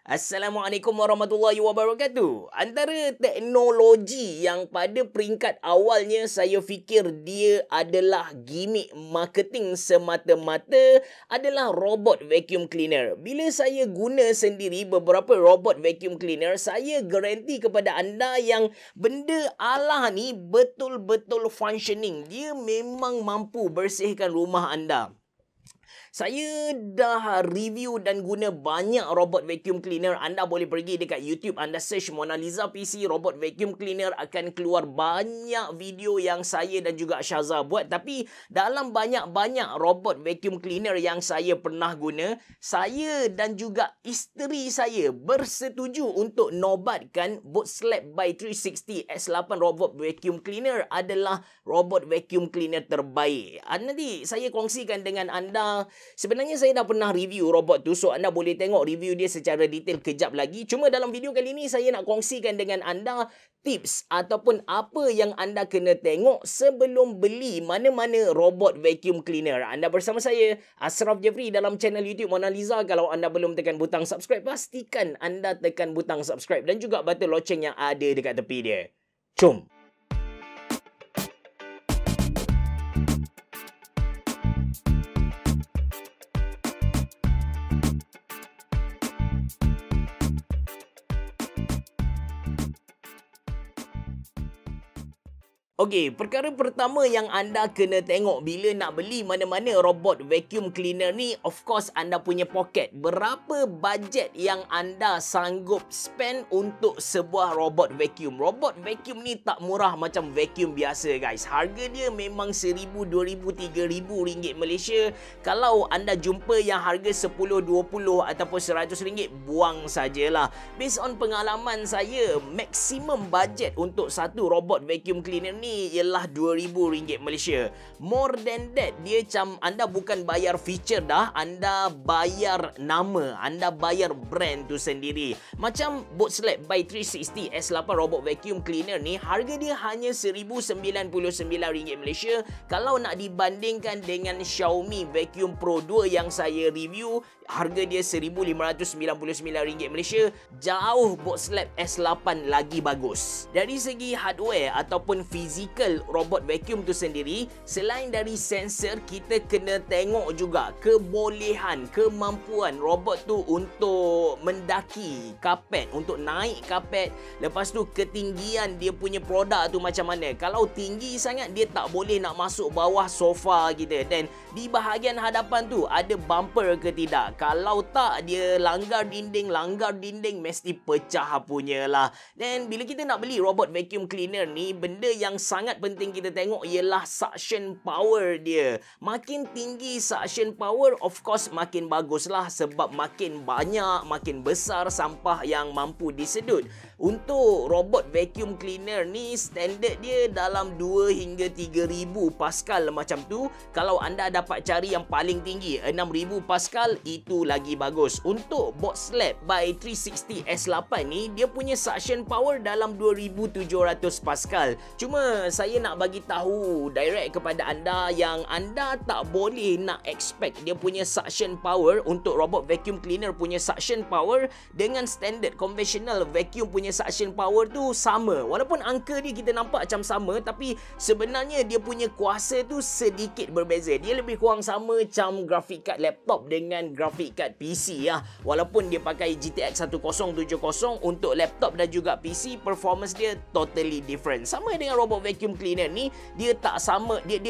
Assalamualaikum warahmatullahi wabarakatuh. Antara teknologi yang pada peringkat awalnya saya fikir dia adalah gimmick marketing semata-mata adalah robot vacuum cleaner. Bila saya guna sendiri beberapa robot vacuum cleaner, saya garanti kepada anda yang benda Allah ni betul-betul functioning. Dia memang mampu bersihkan rumah anda. Saya dah review dan guna banyak robot vacuum cleaner. Anda boleh pergi dekat YouTube, anda search Mona Lisa PC robot vacuum cleaner, akan keluar banyak video yang saya dan juga Syaza buat. Tapi dalam banyak-banyak robot vacuum cleaner yang saya pernah guna, saya dan juga isteri saya bersetuju untuk nobatkan Bootslap by 360 S8 robot vacuum cleaner adalah robot vacuum cleaner terbaik. Nanti saya kongsikan dengan anda. Sebenarnya saya dah pernah review robot tu, so anda boleh tengok review dia secara detail kejap lagi. Cuma dalam video kali ni saya nak kongsikan dengan anda tips ataupun apa yang anda kena tengok sebelum beli mana-mana robot vacuum cleaner. Anda bersama saya, Ashraf Jeffrey, dalam channel YouTube Mona Lisa. Kalau anda belum tekan butang subscribe, pastikan anda tekan butang subscribe dan juga button loceng yang ada dekat tepi dia. Jom! Okey, perkara pertama yang anda kena tengok bila nak beli mana-mana robot vacuum cleaner ni, of course anda punya poket. Berapa bajet yang anda sanggup spend untuk sebuah robot vacuum? Robot vacuum ni tak murah macam vacuum biasa, guys. Harga dia memang RM1,000, RM2,000, RM3,000 Malaysia. Kalau anda jumpa yang harga RM10, RM20 ataupun RM100, buang sajalah. Based on pengalaman saya, maksimum bajet untuk satu robot vacuum cleaner ni ialah RM2,000 Malaysia. More than that, dia macam anda bukan bayar feature dah, anda bayar nama, anda bayar brand tu sendiri. Macam Bootslap by 360 S8 robot vacuum cleaner ni, harga dia hanya RM1,099 Malaysia. Kalau nak dibandingkan dengan Xiaomi Vacuum Pro 2 yang saya review, harga dia RM1,599 Malaysia. Jauh Bootslap S8 lagi bagus. Dari segi hardware ataupun fizikal robot vacuum tu sendiri, selain dari sensor, kita kena tengok juga kebolehan, kemampuan robot tu untuk mendaki kapet, untuk naik kapet. Lepas tu ketinggian dia punya produk tu macam mana. Kalau tinggi sangat, dia tak boleh nak masuk bawah sofa kita. Dan di bahagian hadapan tu ada bumper ke tidak. Kalau tak, dia langgar dinding, mesti pecah punya lah. Dan bila kita nak beli robot vacuum cleaner ni, benda yang sangat penting kita tengok ialah suction power dia. Makin tinggi suction power, of course makin bagus lah, sebab makin banyak, makin besar sampah yang mampu disedut. Untuk robot vacuum cleaner ni, standard dia dalam 2 hingga 3,000 Pascal macam tu. Kalau anda dapat cari yang paling tinggi 6,000 Pascal, itu lagi bagus. Untuk Bootslap by 360 S8 ni, dia punya suction power dalam 2,700 Pascal. Cuma saya nak bagi tahu direct kepada anda yang anda tak boleh nak expect dia punya suction power untuk robot vacuum cleaner punya suction power dengan standard conventional vacuum punya suction power tu sama. Walaupun angka dia kita nampak macam sama, tapi sebenarnya dia punya kuasa tu sedikit berbeza. Dia lebih kurang sama macam graphic card laptop dengan graphic card PC lah. Walaupun dia pakai GTX 1070, untuk laptop dan juga PC, performance dia totally different. Sama dengan robot vacuum cleaner ni, dia tak sama, dia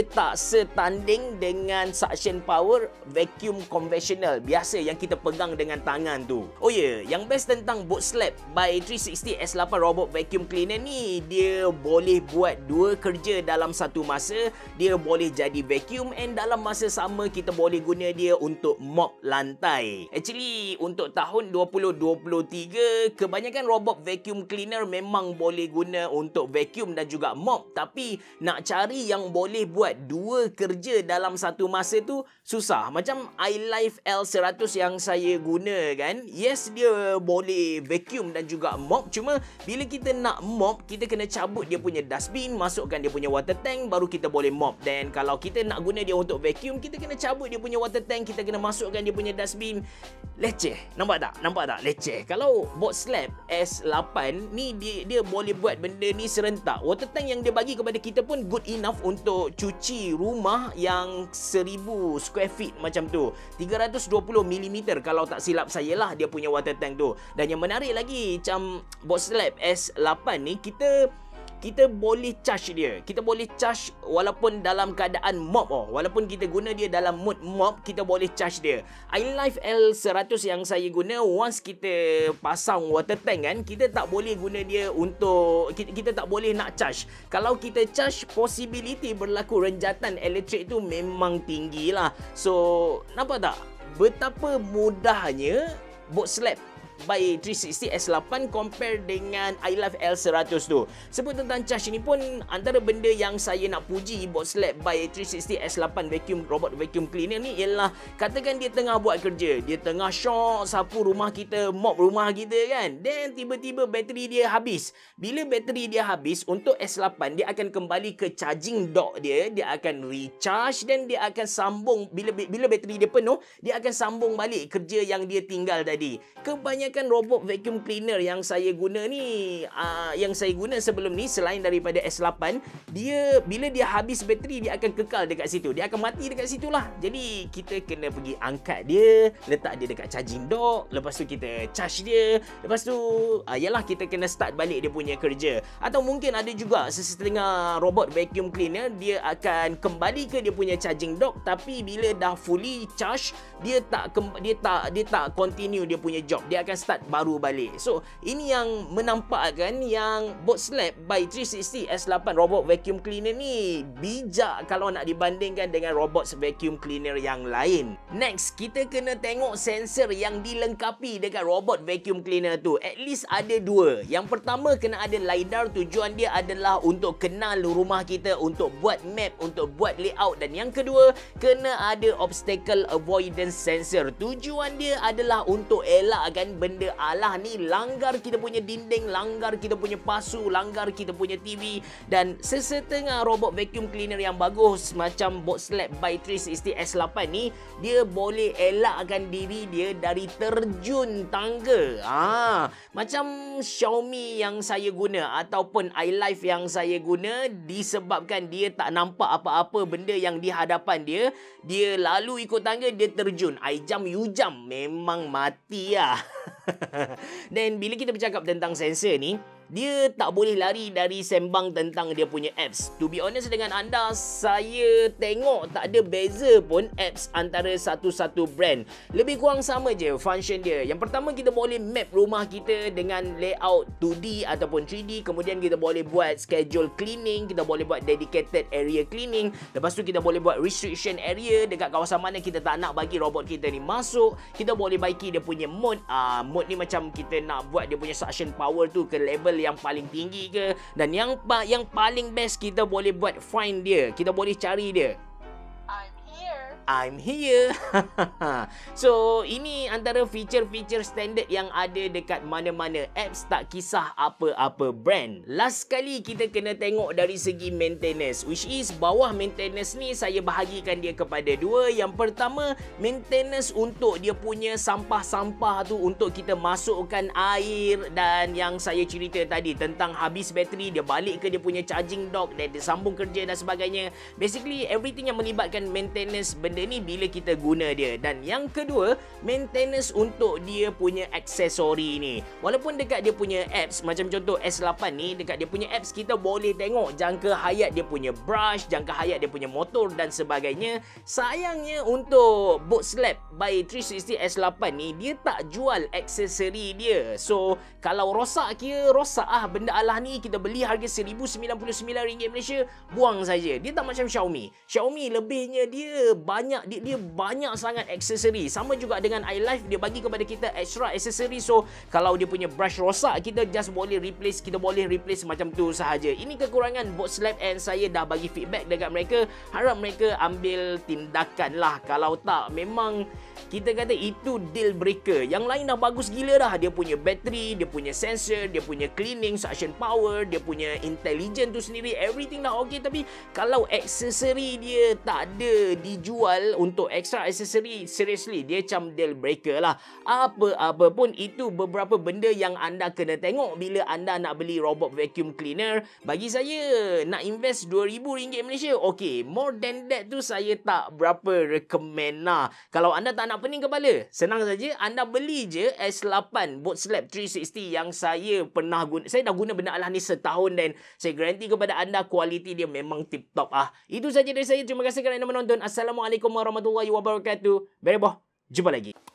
tak setanding dengan suction power vacuum konvensional biasa yang kita pegang dengan tangan tu. Oh ya, yang best tentang Bootslap by 360 S8 robot vacuum cleaner ni, dia boleh buat 2 kerja dalam satu masa. Dia boleh jadi vacuum, and dalam masa sama kita boleh guna dia untuk mop lantai. Actually, untuk tahun 2023, kebanyakan robot vacuum cleaner memang boleh guna untuk vacuum dan juga mop, tapi nak cari yang boleh buat 2 kerja dalam satu masa tu susah. Macam iLife L100 yang saya guna kan, yes dia boleh vacuum dan juga mop. Cuma bila kita nak mop, kita kena cabut dia punya dustbin, masukkan dia punya water tank, baru kita boleh mop. Dan kalau kita nak guna dia untuk vacuum, kita kena cabut dia punya water tank, kita kena masukkan dia punya dustbin. Leceh. Nampak tak? Leceh. Kalau bot slab S8 ni dia boleh buat benda ni serentak. Water tank yang dia bagi kepada kita pun good enough untuk cuci rumah yang 1000 square feet macam tu. 320 mm kalau tak silap saya lah dia punya water tank tu. Dan yang menarik lagi, macam bot slab S8 ni, kita boleh charge dia. Kita boleh charge walaupun dalam keadaan mop. Walaupun kita guna dia dalam mood mop, kita boleh charge dia. iLife L100 yang saya guna, once kita pasang water tank kan, kita tak boleh guna dia untuk, kita tak boleh nak charge. Kalau kita charge, possibility berlaku renjatan elektrik tu memang tinggi lah. So, nampak tak? Betapa mudahnya bot slab by 360 S8 compare dengan iLife L100 tu. Sebut tentang charge ni pun, antara benda yang saya nak puji bot slab by 360 S8 robot vacuum cleaner ni ialah, katakan dia tengah buat kerja, dia tengah syok sapu rumah kita, mop rumah kita kan, then tiba-tiba bateri dia habis. Bila bateri dia habis, untuk S8 dia akan kembali ke charging dock dia akan recharge, dan dia akan sambung, bila bateri dia penuh, dia akan sambung balik kerja yang dia tinggal tadi. Kebanyakan robot vacuum cleaner yang saya guna ni, yang saya guna sebelum ni, selain daripada S8, bila dia habis bateri, dia akan kekal dekat situ, dia akan mati dekat situ lah. Jadi kita kena pergi angkat dia, letak dia dekat charging dock, lepas tu kita charge dia, lepas tu yalah, kita kena start balik dia punya kerja. Atau mungkin ada juga sesetengah robot vacuum cleaner, dia akan kembali ke dia punya charging dock, tapi bila dah fully charge, dia tak continue dia punya job, dia akan start baru balik. So, ini yang menampakkan yang bot slab by 360 S8 robot vacuum cleaner ni bijak kalau nak dibandingkan dengan robot vacuum cleaner yang lain. Next, kita kena tengok sensor yang dilengkapi dekat robot vacuum cleaner tu. At least ada dua. Yang pertama, kena ada LiDAR. Tujuan dia adalah untuk kenal rumah kita, untuk buat map, untuk buat layout. Dan yang kedua, kena ada obstacle avoidance sensor. Tujuan dia adalah untuk elakkan benda alah ni langgar kita punya dinding, langgar kita punya pasu, langgar kita punya TV. Dan sesetengah robot vacuum cleaner yang bagus macam bot slab by 360 S8 ni, dia boleh elakkan diri dia dari terjun tangga. Macam Xiaomi yang saya guna ataupun iLife yang saya guna, disebabkan dia tak nampak apa-apa benda yang di hadapan dia, dia lalu ikut tangga, dia terjun. I jump, you jump, memang mati lah. Dan bila kita bercakap tentang sensor ni, dia tak boleh lari dari sembang tentang dia punya apps. To be honest dengan anda, saya tengok tak ada beza pun apps antara satu-satu brand. Lebih kurang sama je function dia. Yang pertama, kita boleh map rumah kita dengan layout 2D ataupun 3D. Kemudian kita boleh buat schedule cleaning, kita boleh buat dedicated area cleaning. Lepas tu kita boleh buat restriction area dekat kawasan mana kita tak nak bagi robot kita ni masuk. Kita boleh baiki dia punya mode. Mode ni macam kita nak buat dia punya suction power tu ke level yang paling tinggi ke. Dan yang paling best, kita boleh buat find dia, kita boleh cari dia. I'm here. So, ini antara feature-feature standard yang ada dekat mana-mana apps, tak kisah apa-apa brand. Last kali kita kena tengok dari segi maintenance, which is bawah maintenance ni saya bahagikan dia kepada dua. Yang pertama, maintenance untuk dia punya sampah-sampah tu, untuk kita masukkan air, dan yang saya cerita tadi tentang habis bateri, dia balik ke dia punya charging dock, dan dia sambung kerja dan sebagainya. Basically, everything yang melibatkan maintenance benda ni bila kita guna dia. Dan yang kedua, maintenance untuk dia punya aksesori ni. Walaupun dekat dia punya apps, macam contoh S8 ni, dekat dia punya apps kita boleh tengok jangka hayat dia punya brush, jangka hayat dia punya motor dan sebagainya. Sayangnya untuk bot slab by 360 S8 ni, dia tak jual aksesori dia. So, kalau rosak, kira rosak benda alah ni, kita beli harga RM1,099 Malaysia, buang saja. Dia tak macam Xiaomi. Xiaomi lebihnya dia banyak dia banyak sangat aksesori. Sama juga dengan iLife, dia bagi kepada kita extra aksesori. So kalau dia punya brush rosak, kita just boleh replace, macam tu sahaja. Ini kekurangan Boat Slap, and saya dah bagi feedback dekat mereka. Harap mereka ambil tindakan lah. Kalau tak, memang kita kata itu deal breaker. Yang lain dah bagus gila dah. Dia punya bateri, dia punya sensor, dia punya cleaning, suction power, dia punya intelligent tu sendiri, everything dah okay. Tapi kalau aksesori dia tak ada dijual untuk extra aksesori, seriously, dia macam deal breaker lah. Apa-apa pun, itu beberapa benda yang anda kena tengok bila anda nak beli robot vacuum cleaner. Bagi saya, nak invest RM2,000 Malaysia, okay. More than that tu saya tak berapa recommend lah. Kalau anda tak nak pening kepala, senang saja, anda beli je S8 Boat Slap 360 yang saya pernah guna. Saya dah guna benda Allah ni setahun, dan saya garanti kepada anda kualiti dia memang tip top ah. Itu saja dari saya. Terima kasih kerana menonton. Assalamualaikum warahmatullahi wabarakatuh. Bereboh. Jumpa lagi.